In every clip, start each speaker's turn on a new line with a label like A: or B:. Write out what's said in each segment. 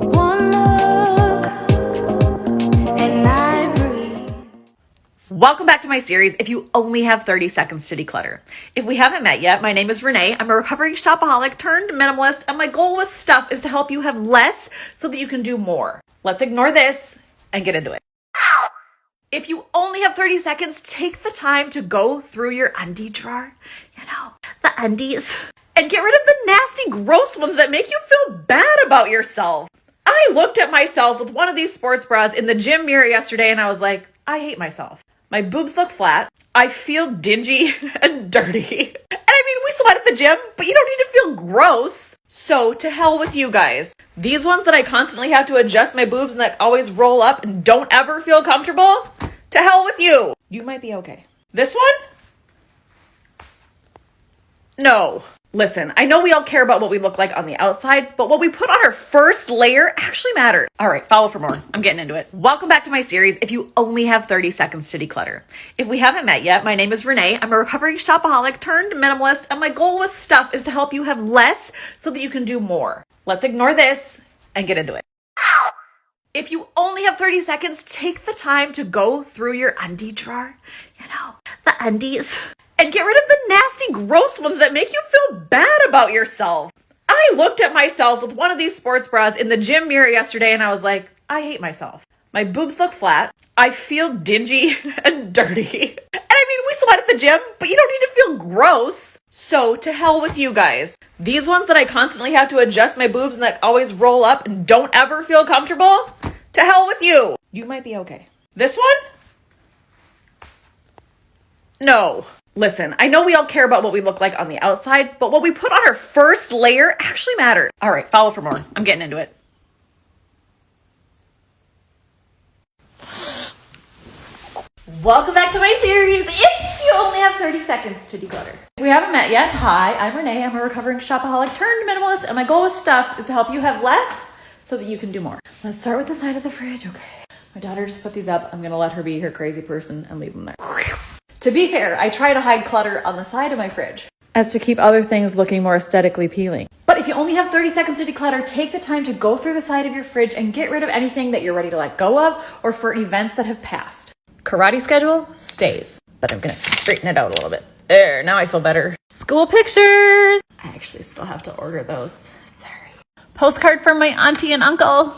A: One look and I breathe.
B: Welcome back to my series, If You Only Have 30 Seconds to Declutter. If we haven't met yet, my name is Renee. I'm a recovering shopaholic turned minimalist, and my goal with stuff is to help you have less so that you can do more. Let's ignore this and get into it. If you only have 30 seconds, take the time to go through your undie drawer, the undies, and get rid of the nasty, gross ones that make you feel bad about yourself. I looked at myself with one of these sports bras in the gym mirror yesterday and I was like, I hate myself. My boobs look flat. I feel dingy and dirty. And I mean, we sweat at the gym, but you don't need to feel gross. So to hell with you guys. These ones that I constantly have to adjust my boobs and that always roll up and don't ever feel comfortable, to hell with you. You might be okay. This one? No. Listen, I know we all care about what we look like on the outside, but what we put on our first layer actually matters. All right, follow for more. I'm getting into it. Welcome back to my series, If You Only Have 30 Seconds to Declutter. If we haven't met yet, my name is Renee. I'm a recovering shopaholic turned minimalist, and my goal with stuff is to help you have less so that you can do more. Let's ignore this and get into it. If you only have 30 seconds, take the time to go through your undie drawer, the undies, and get rid of the nasty, gross ones that make you feel bad about yourself. I looked at myself with one of these sports bras in the gym mirror yesterday and I was like, I hate myself. My boobs look flat. I feel dingy and dirty. And I mean, we sweat at the gym, but you don't need to feel gross. So to hell with you guys. These ones that I constantly have to adjust my boobs and that always roll up and don't ever feel comfortable, to hell with you. You might be okay. This one? No. Listen, I know we all care about what we look like on the outside, but what we put on our first layer actually matters. All right, follow for more. I'm getting into it. Welcome back to my series, If You Only Have 30 Seconds to Declutter. If we haven't met yet, hi, I'm Renee. I'm a recovering shopaholic turned minimalist, and my goal with stuff is to help you have less so that you can do more. Let's start with the side of the fridge. Okay. My daughter just put these up. I'm going to let her be her crazy person and leave them there. To be fair, I try to hide clutter on the side of my fridge as to keep other things looking more aesthetically appealing. But if you only have 30 seconds to declutter, take the time to go through the side of your fridge and get rid of anything that you're ready to let go of or for events that have passed. Karate schedule stays, but I'm going to straighten it out a little bit. There, now I feel better. School pictures. I actually still have to order those. Sorry. Postcard from my auntie and uncle.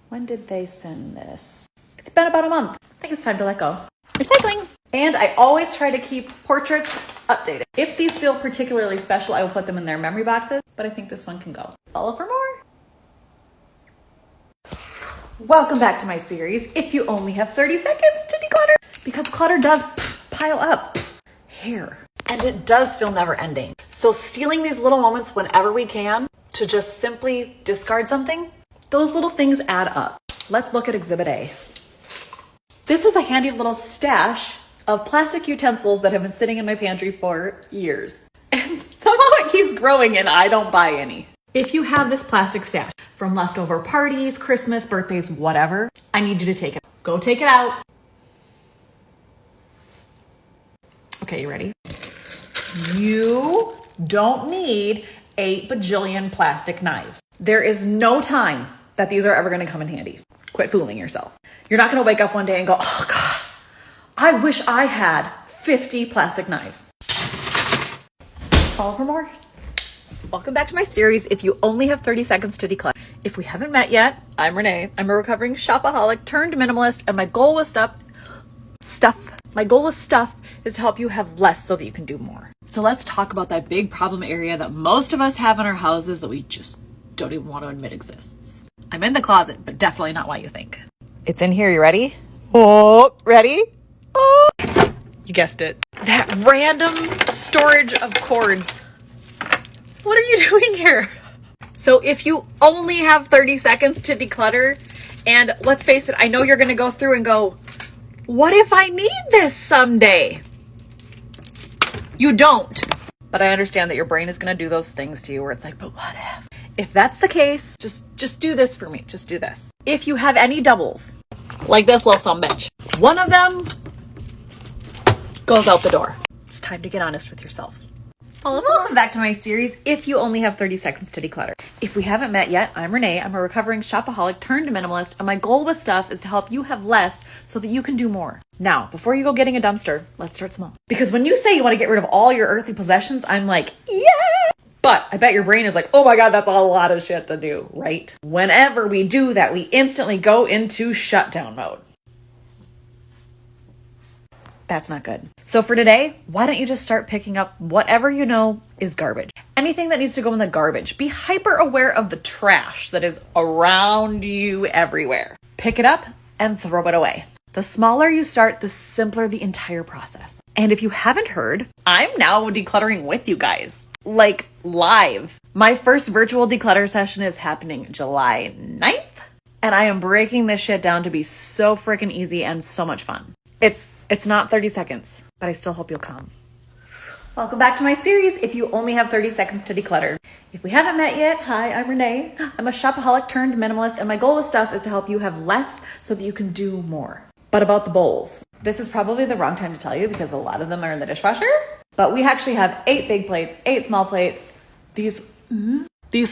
B: When did they send this? It's been about a month. I think it's time to let go. Recycling. And I always try to keep portraits updated. If these feel particularly special, I will put them in their memory boxes, but I think this one can go. Follow for more. Welcome back to my series, If You Only Have 30 Seconds to Declutter. Because clutter does pile up. Hair. And it does feel never ending. So stealing these little moments whenever we can to just simply discard something, those little things add up. Let's look at Exhibit A. This is a handy little stash of plastic utensils that have been sitting in my pantry for years. And somehow it keeps growing and I don't buy any. If you have this plastic stash from leftover parties, Christmas, birthdays, whatever, I need you to take it. Go take it out. Okay, you ready? You don't need 8 bajillion plastic knives. There is no time that these are ever going to come in handy. Quit fooling yourself. You're not going to wake up one day and go, oh God, I wish I had 50 plastic knives. Follow for more. Welcome back to my series, If You Only Have 30 Seconds to Declutter. If we haven't met yet, I'm Renee. I'm a recovering shopaholic turned minimalist, and my goal with stuff is to help you have less so that you can do more. So let's talk about that big problem area that most of us have in our houses that we just don't even want to admit exists. I'm in the closet, but definitely not what you think. It's in here. You ready? Oh, ready? Oh, you guessed it. That random storage of cords. What are you doing here? So if you only have 30 seconds to declutter, and let's face it, I know you're going to go through and go, what if I need this someday? You don't. But I understand that your brain is going to do those things to you where it's like, but what if? If that's the case, just do this for me. Just do this. If you have any doubles, like this little sumbitch, one of them goes out the door. It's time to get honest with yourself. Welcome back to my series, If You Only Have 30 Seconds to Declutter. If we haven't met yet, I'm Renee. I'm a recovering shopaholic turned minimalist, and my goal with stuff is to help you have less so that you can do more. Now, before you go getting a dumpster, let's start small. Because when you say you want to get rid of all your earthly possessions, I'm like, yeah! But I bet your brain is like, oh my God, that's a lot of shit to do, right? Whenever we do that, we instantly go into shutdown mode. That's not good. So for today, why don't you just start picking up whatever you know is garbage? Anything that needs to go in the garbage. Be hyper aware of the trash that is around you everywhere. Pick it up and throw it away. The smaller you start, the simpler the entire process. And if you haven't heard, I'm now decluttering with you guys. Like live. My first virtual declutter session is happening July 9th. And I am breaking this shit down to be so freaking easy and so much fun. It's not 30 seconds, but I still hope you'll come. Welcome back to my series, If You Only Have 30 Seconds to Declutter. If we haven't met yet, hi, I'm Renee. I'm a shopaholic turned minimalist, and my goal with stuff is to help you have less so that you can do more. But about the bowls, this is probably the wrong time to tell you because a lot of them are in the dishwasher. But we actually have 8 big plates, 8 small plates, these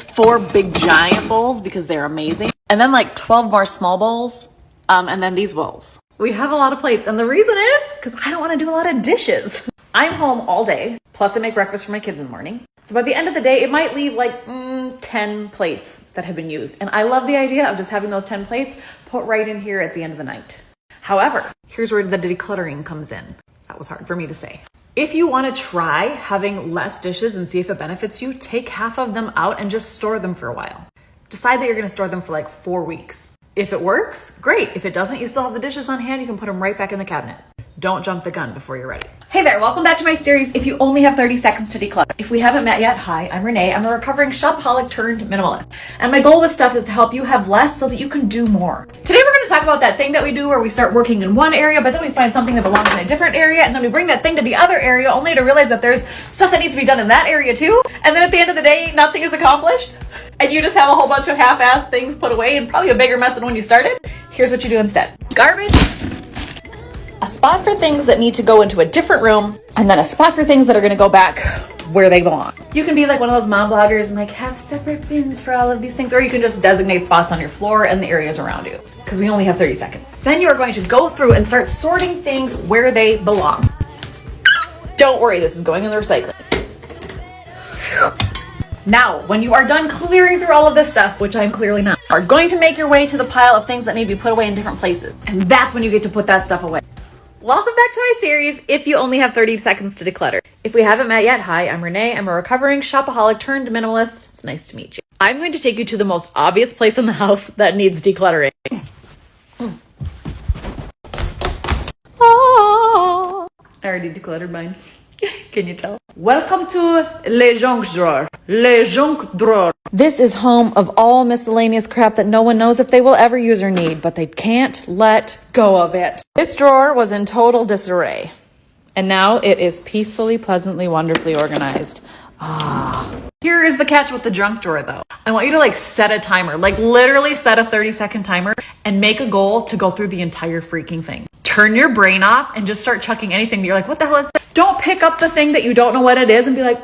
B: 4 big giant bowls because they're amazing, and then like 12 more small bowls, and then these bowls. We have a lot of plates, and the reason is because I don't want to do a lot of dishes. I'm home all day, plus I make breakfast for my kids in the morning. So by the end of the day, it might leave like 10 plates that have been used. And I love the idea of just having those 10 plates put right in here at the end of the night. However, here's where the decluttering comes in. That was hard for me to say. If you want to try having less dishes and see if it benefits you, take half of them out and just store them for a while. Decide that you're going to store them for like 4 weeks. If it works, great. If it doesn't, you still have the dishes on hand. You can put them right back in the cabinet. Don't jump the gun before you're ready. Hey there, welcome back to my series, If You Only Have 30 Seconds to Declutter. If we haven't met yet, hi, I'm Renee. I'm a recovering shopaholic turned minimalist. And my goal with stuff is to help you have less so that you can do more. Today we're going to talk about that thing that we do where we start working in one area, but then we find something that belongs in a different area, and then we bring that thing to the other area only to realize that there's stuff that needs to be done in that area too. And then at the end of the day, nothing is accomplished. And you just have a whole bunch of half-assed things put away and probably a bigger mess than when you started. Here's what you do instead. Garbage, a spot for things that need to go into a different room, and then a spot for things that are gonna go back where they belong. You can be like one of those mom bloggers and like have separate bins for all of these things, or you can just designate spots on your floor and the areas around you, because we only have 30 seconds. Then you are going to go through and start sorting things where they belong. Don't worry, this is going in the recycling. Now, when you are done clearing through all of this stuff, which I'm clearly not, are going to make your way to the pile of things that need to be put away in different places. And that's when you get to put that stuff away. Welcome back to my series, If You Only Have 30 Seconds to Declutter. If we haven't met yet, hi, I'm Renee. I'm a recovering shopaholic turned minimalist. It's nice to meet you. I'm going to take you to the most obvious place in the house that needs decluttering. I already decluttered mine. Can you tell? Welcome to Le Junk Drawer. Le Junk Drawer. This is home of all miscellaneous crap that no one knows if they will ever use or need, but they can't let go of it. This drawer was in total disarray, and now it is peacefully, pleasantly, wonderfully organized. Here is the catch with the junk drawer though. I want you to like set a timer, like literally set a 30-second timer and make a goal to go through the entire freaking thing. Turn your brain off and just start chucking anything that you're like, what the hell is that? Don't pick up the thing that you don't know what it is and be like,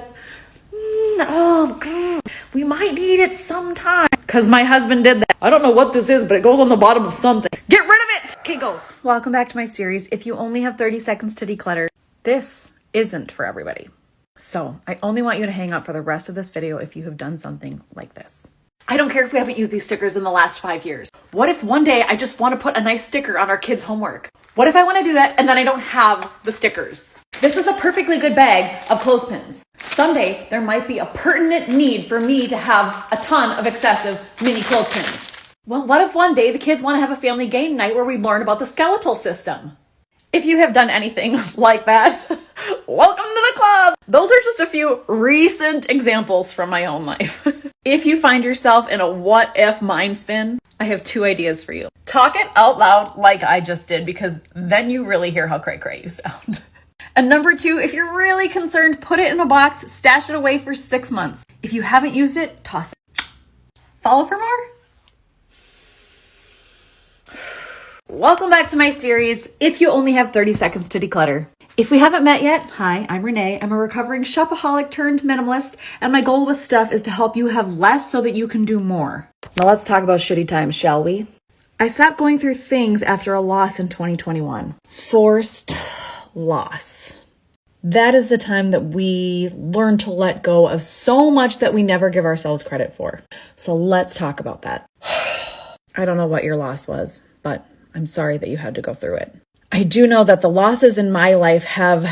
B: oh God, we might need it sometime. Cause my husband did that. I don't know what this is, but it goes on the bottom of something. Get rid of it. Okay, go. Welcome back to my series. If you only have 30 seconds to declutter, this isn't for everybody. So I only want you to hang out for the rest of this video if you have done something like this. I don't care if we haven't used these stickers in the last 5 years. What if one day I just want to put a nice sticker on our kids' homework? What if I want to do that and then I don't have the stickers? This is a perfectly good bag of clothespins. Someday there might be a pertinent need for me to have a ton of excessive mini clothespins. Well, what if one day the kids want to have a family game night where we learn about the skeletal system? If you have done anything like that, welcome to the club. Those are just a few recent examples from my own life. If you find yourself in a what if mind spin, I have 2 ideas for you. Talk it out loud like I just did, because then you really hear how cray-cray you sound. And number 2, if you're really concerned, put it in a box, stash it away for 6 months. If you haven't used it, toss it. Follow for more? Welcome back to my series, If You Only Have 30 Seconds to Declutter. If we haven't met yet, hi, I'm Renee. I'm a recovering shopaholic turned minimalist, and my goal with stuff is to help you have less so that you can do more. Now let's talk about shitty times, shall we? I stopped going through things after a loss in 2021. Forced loss. That is the time that we learn to let go of so much that we never give ourselves credit for. So let's talk about that. I don't know what your loss was, but I'm sorry that you had to go through it. I do know that the losses in my life have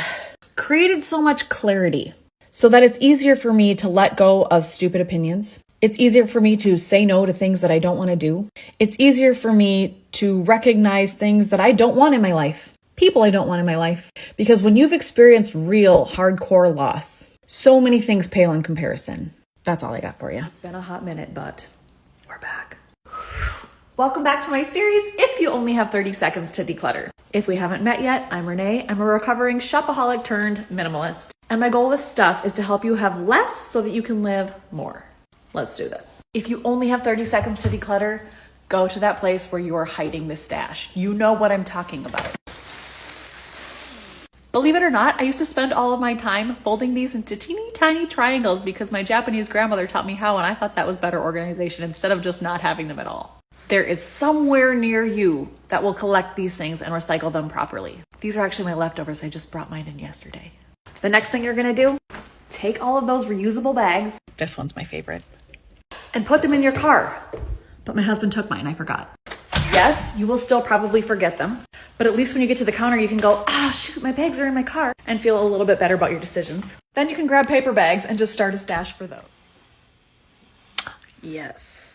B: created so much clarity so that it's easier for me to let go of stupid opinions. It's easier for me to say no to things that I don't want to do. It's easier for me to recognize things that I don't want in my life, people I don't want in my life. Because when you've experienced real hardcore loss, so many things pale in comparison. That's all I got for you. It's been a hot minute, but we're back. Welcome back to my series, If You Only Have 30 Seconds to Declutter. If we haven't met yet, I'm Renee. I'm a recovering shopaholic turned minimalist. And my goal with stuff is to help you have less so that you can live more. Let's do this. If you only have 30 seconds to declutter, go to that place where you are hiding the stash. You know what I'm talking about. Believe it or not, I used to spend all of my time folding these into teeny tiny triangles because my Japanese grandmother taught me how, and I thought that was better organization instead of just not having them at all. There is somewhere near you that will collect these things and recycle them properly. These are actually my leftovers. I just brought mine in yesterday. The next thing you're gonna do, take all of those reusable bags. This one's my favorite. And put them in your car. But my husband took mine, I forgot. Yes, you will still probably forget them, but at least when you get to the counter, you can go, oh shoot, my bags are in my car, and feel a little bit better about your decisions. Then you can grab paper bags and just start a stash for those. Yes.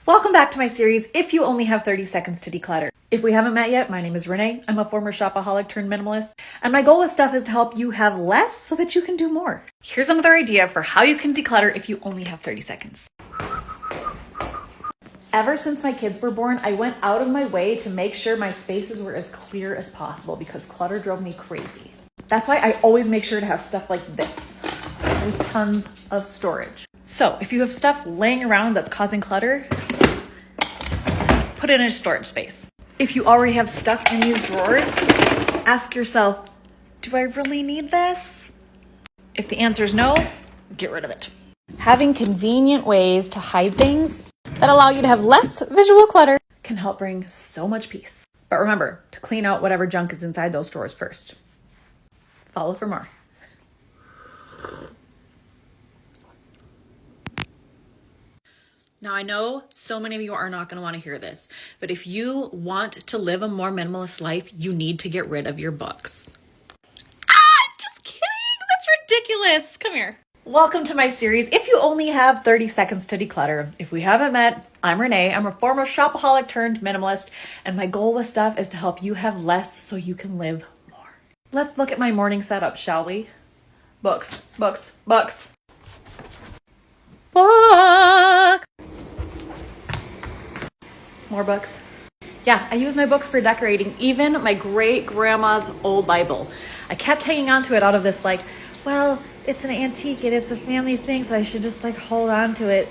B: Welcome back to my series, If You Only Have 30 Seconds to Declutter. If we haven't met yet, my name is Renee. I'm a former shopaholic turned minimalist, and my goal with stuff is to help you have less so that you can do more. Here's another idea for how you can declutter if you only have 30 seconds. Ever since my kids were born, I went out of my way to make sure my spaces were as clear as possible because clutter drove me crazy. That's why I always make sure to have stuff like this with tons of storage. So if you have stuff laying around that's causing clutter, put it in a storage space. If you already have stuff in these drawers, ask yourself, do I really need this? If the answer is no, get rid of it. Having convenient ways to hide things that allow you to have less visual clutter can help bring so much peace. But remember to clean out whatever junk is inside those drawers first. Follow for more. Now, I know so many of you are not going to want to hear this, but if you want to live a more minimalist life, you need to get rid of your books. Just kidding. That's ridiculous. Come here. Welcome to my series, If You Only Have 30 Seconds to Declutter. If we haven't met, I'm Renee. I'm a former shopaholic turned minimalist, and my goal with stuff is to help you have less so you can live more. Let's look at my morning setup, shall we? Books, books, books. Books. More books. Yeah, I use my books for decorating, even my great grandma's old Bible. I kept hanging on to it out of this well, it's an antique and it's a family thing, so I should just hold on to it.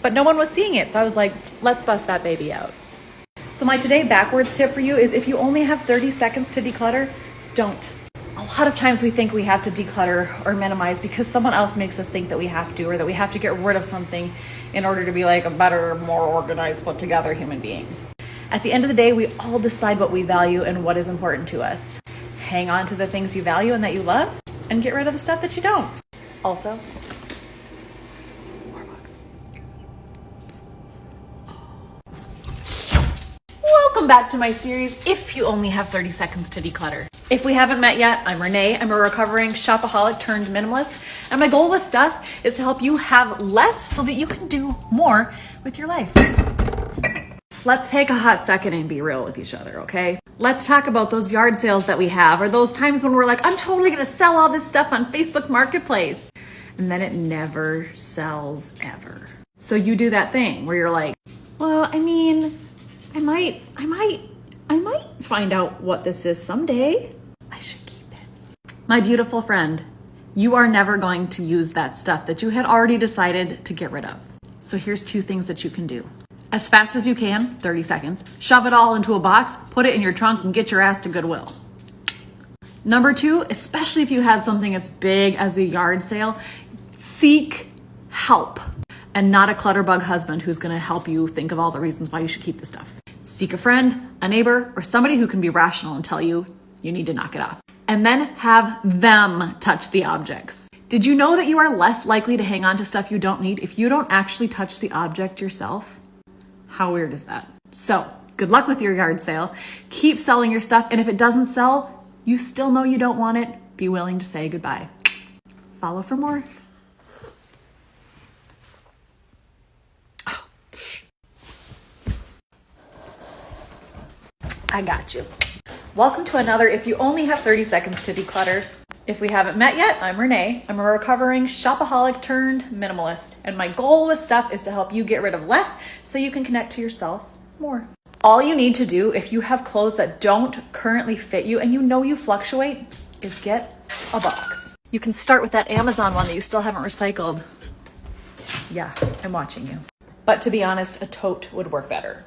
B: But no one was seeing it, so I was like, let's bust that baby out. So my today backwards tip for you is if you only have 30 seconds to declutter, don't. A lot of times we think we have to declutter or minimize because someone else makes us think that we have to, or that we have to get rid of something in order to be a better, more organized, put together human being. At the end of the day, we all decide what we value and what is important to us. Hang on to the things you value and that you love, and get rid of the stuff that you don't. Also, more books. Welcome back to my series, If You Only Have 30 Seconds to Declutter. If we haven't met yet, I'm Renee. I'm a recovering shopaholic turned minimalist, and my goal with stuff is to help you have less so that you can do more with your life. Let's take a hot second and be real with each other, okay? Let's talk about those yard sales that we have, or those times when we're I'm totally gonna sell all this stuff on Facebook Marketplace. And then it never sells ever. So you do that thing where you're well, I might find out what this is someday. I should keep it. My beautiful friend, you are never going to use that stuff that you had already decided to get rid of. So here's two things that you can do. As fast as you can, 30 seconds, shove it all into a box, put it in your trunk, and get your ass to Goodwill. Number two, especially if you had something as big as a yard sale, seek help and not a clutterbug husband who's going to help you think of all the reasons why you should keep the stuff. Seek a friend, a neighbor, or somebody who can be rational and tell you you need to knock it off. And then have them touch the objects. Did you know that you are less likely to hang on to stuff you don't need if you don't actually touch the object yourself? How weird is that? So, good luck with your yard sale. Keep selling your stuff, and if it doesn't sell, you still know you don't want it. Be willing to say goodbye. Follow for more. I got you. Welcome to another If You Only Have 30 Seconds to Declutter. If we haven't met yet, I'm Renee. I'm a recovering shopaholic turned minimalist, and my goal with stuff is to help you get rid of less so you can connect to yourself more. All you need to do if you have clothes that don't currently fit you and you know you fluctuate is get a box. You can start with that Amazon one that you still haven't recycled. Yeah, I'm watching you. But to be honest, a tote would work better.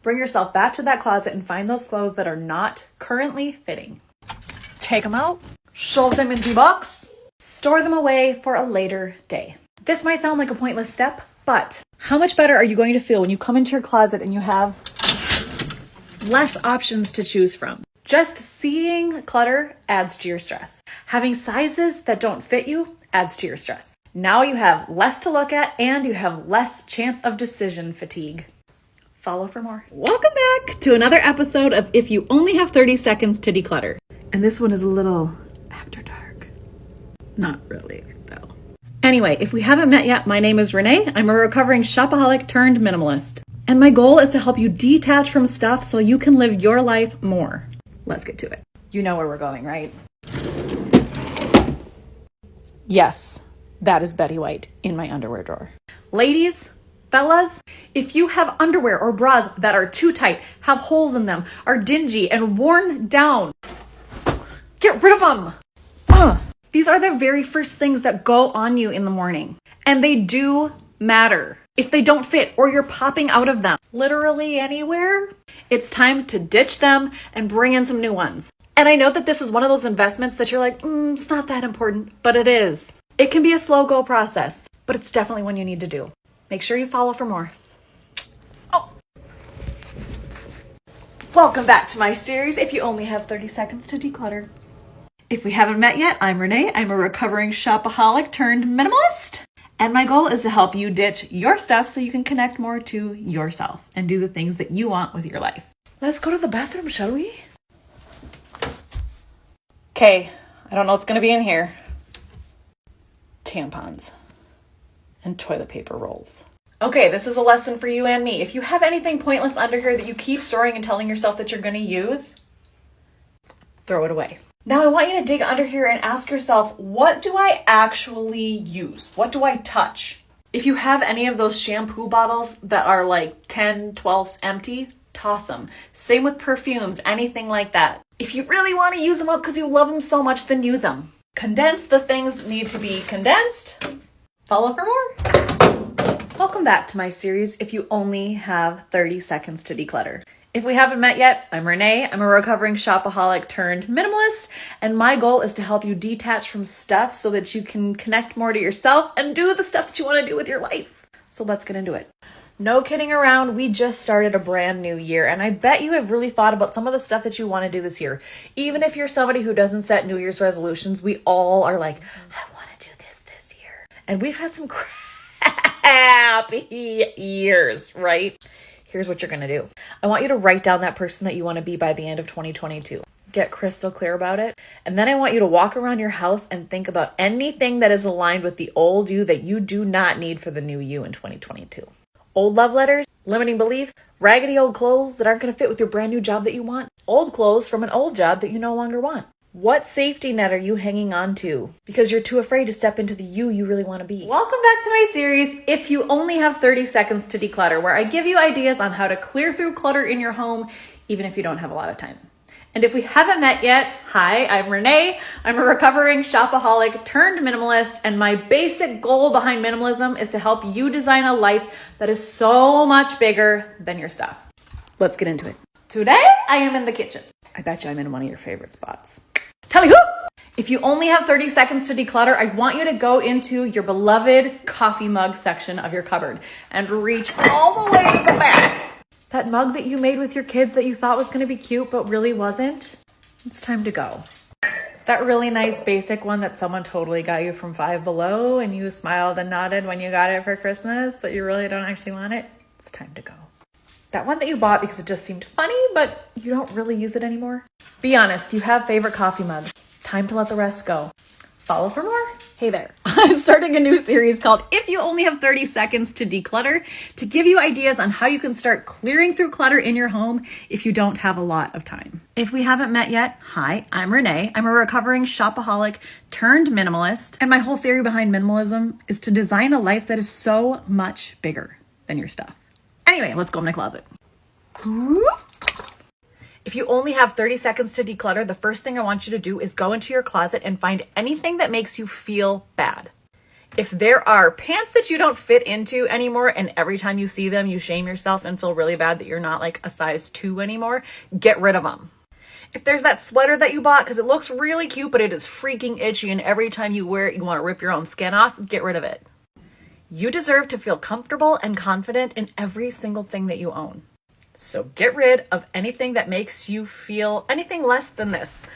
B: Bring yourself back to that closet and find those clothes that are not currently fitting. Take them out, shove them in the box, store them away for a later day. This might sound like a pointless step, but how much better are you going to feel when you come into your closet and you have less options to choose from? Just seeing clutter adds to your stress. Having sizes that don't fit you adds to your stress. Now you have less to look at and you have less chance of decision fatigue. Follow for more. Welcome back to another episode of If You Only Have 30 Seconds to Declutter. And this one is a little after dark. Not really, though. Anyway, if we haven't met yet, my name is Renee. I'm a recovering shopaholic turned minimalist. And my goal is to help you detach from stuff so you can live your life more. Let's get to it. You know where we're going, right? Yes, that is Betty White in my underwear drawer. Ladies, fellas, if you have underwear or bras that are too tight, have holes in them, are dingy and worn down, get rid of them. These are the very first things that go on you in the morning. And they do matter. If they don't fit or you're popping out of them, literally anywhere, it's time to ditch them and bring in some new ones. And I know that this is one of those investments that you're like, it's not that important, but it is. It can be a slow go process, but it's definitely one you need to do. Make sure you follow for more. Welcome back to my series, If You Only Have 30 Seconds to Declutter. If we haven't met yet, I'm Renee. I'm a recovering shopaholic turned minimalist. And my goal is to help you ditch your stuff so you can connect more to yourself and do the things that you want with your life. Let's go to the bathroom, shall we? Okay, I don't know what's going to be in here. Tampons and toilet paper rolls. Okay, this is a lesson for you and me. If you have anything pointless under here that you keep storing and telling yourself that you're going to use, throw it away. Now I want you to dig under here and ask yourself, what do I actually use? What do I touch? If you have any of those shampoo bottles that are like 10, 12 empty, toss them. Same with perfumes, anything like that. If you really want to use them up because you love them so much, then use them. Condense the things that need to be condensed. Follow for more. Welcome back to my series, If You Only Have 30 Seconds to Declutter. If we haven't met yet, I'm Renee. I'm a recovering shopaholic turned minimalist, and my goal is to help you detach from stuff so that you can connect more to yourself and do the stuff that you want to do with your life. So let's get into it. No kidding around, we just started a brand new year, and I bet you have really thought about some of the stuff that you want to do this year. Even if you're somebody who doesn't set New Year's resolutions, we all are like, I want to do this year. And we've had some crappy years, right? Here's what you're going to do. I want you to write down that person that you want to be by the end of 2022. Get crystal clear about it. And then I want you to walk around your house and think about anything that is aligned with the old you that you do not need for the new you in 2022. Old love letters, limiting beliefs, raggedy old clothes that aren't going to fit with your brand new job that you want, old clothes from an old job that you no longer want. What safety net are you hanging on to because you're too afraid to step into the you really want to be? Welcome back to my series, If You Only Have 30 Seconds to Declutter, where I give you ideas on how to clear through clutter in your home, even if you don't have a lot of time. And if we haven't met yet, hi, I'm Renee. I'm a recovering shopaholic turned minimalist, and my basic goal behind minimalism is to help you design a life that is so much bigger than your stuff. Let's get into it. Today, I am in the kitchen. I bet you I'm in one of your favorite spots. Tally ho! If you only have 30 seconds to declutter, I want you to go into your beloved coffee mug section of your cupboard and reach all the way to the back. That mug that you made with your kids that you thought was gonna be cute but really wasn't, it's time to go. That really nice basic one that someone totally got you from Five Below and you smiled and nodded when you got it for Christmas, but you really don't actually want it, it's time to go. That one that you bought because it just seemed funny, but you don't really use it anymore. Be honest, you have favorite coffee mugs. Time to let the rest go. Follow for more? Hey there. I'm starting a new series called If You Only Have 30 Seconds to Declutter to give you ideas on how you can start clearing through clutter in your home if you don't have a lot of time. If we haven't met yet, hi, I'm Renee. I'm a recovering shopaholic turned minimalist, and my whole theory behind minimalism is to design a life that is so much bigger than your stuff. Anyway, let's go in my closet. If you only have 30 seconds to declutter, the first thing I want you to do is go into your closet and find anything that makes you feel bad. If there are pants that you don't fit into anymore and every time you see them, you shame yourself and feel really bad that you're not like a size 2 anymore, get rid of them. If there's that sweater that you bought because it looks really cute, but it is freaking itchy and every time you wear it, you want to rip your own skin off, get rid of it. You deserve to feel comfortable and confident in every single thing that you own. So get rid of anything that makes you feel anything less than this.